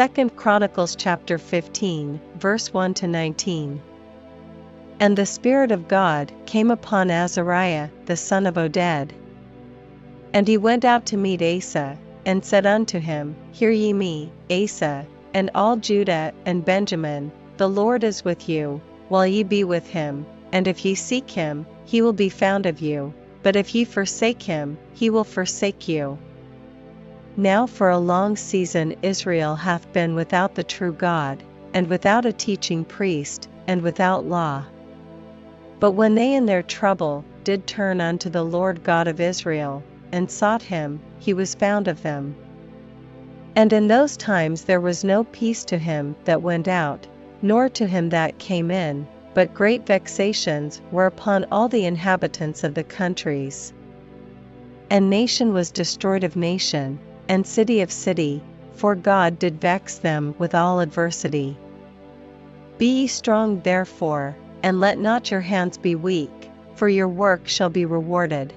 2 Chronicles chapter 15, verse 1-19. And the Spirit of God came upon Azariah the son of Oded. And he went out to meet Asa, and said unto him, Hear ye me, Asa, and all Judah and Benjamin, the Lord is with you, while ye be with him, and if ye seek him, he will be found of you, but if ye forsake him, he will forsake you. Now for a long season Israel hath been without the true God, and without a teaching priest, and without law. But when they in their trouble did turn unto the Lord God of Israel, and sought him, he was found of them. And in those times there was no peace to him that went out, nor to him that came in, but great vexations were upon all the inhabitants of the countries. And nation was destroyed of nation, and city of city, for God did vex them with all adversity. Be ye strong therefore, and let not your hands be weak, for your work shall be rewarded.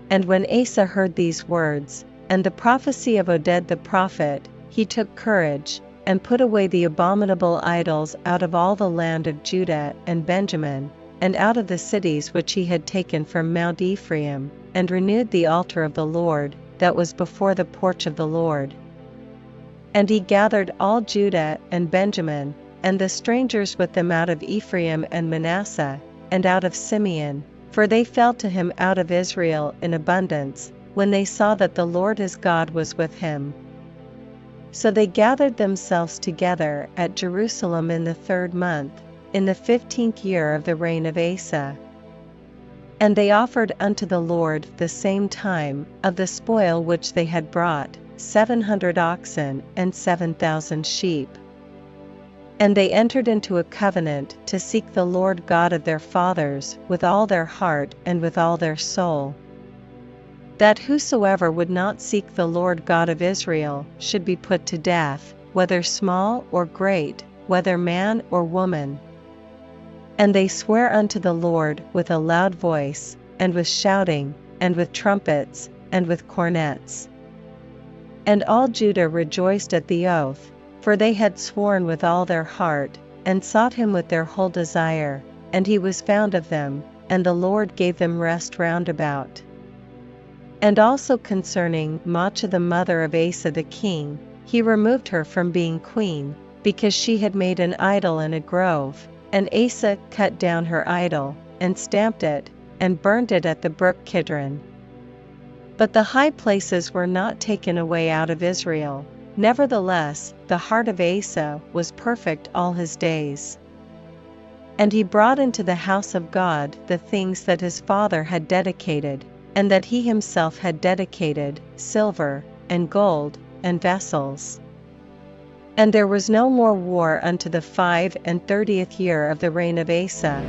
And when Asa heard these words, and the prophecy of Oded the prophet, he took courage, and put away the abominable idols out of all the land of Judah and Benjamin, and out of the cities which he had taken from Mount Ephraim, and renewed the altar of the Lord, that was before the porch of the Lord. And he gathered all Judah and Benjamin, and the strangers with them out of Ephraim and Manasseh, and out of Simeon, for they fell to him out of Israel in abundance, when they saw that the Lord his God was with him. So they gathered themselves together at Jerusalem in the 3rd month, in the 15th year of the reign of Asa. And they offered unto the Lord the same time, of the spoil which they had brought, 700 oxen and 7,000 sheep. And they entered into a covenant to seek the Lord God of their fathers with all their heart and with all their soul, that whosoever would not seek the Lord God of Israel should be put to death, whether small or great, whether man or woman. And they swear unto the Lord with a loud voice, and with shouting, and with trumpets, and with cornets. And all Judah rejoiced at the oath, for they had sworn with all their heart, and sought him with their whole desire, and he was found of them, and the Lord gave them rest round about. And also concerning Maachah the mother of Asa the king, he removed her from being queen, because she had made an idol in a grove, and Asa cut down her idol, and stamped it, and burned it at the brook Kidron. But the high places were not taken away out of Israel. Nevertheless, the heart of Asa was perfect all his days. And he brought into the house of God the things that his father had dedicated, and that he himself had dedicated, silver, and gold, and vessels. And there was no more war unto the 35th year of the reign of Asa.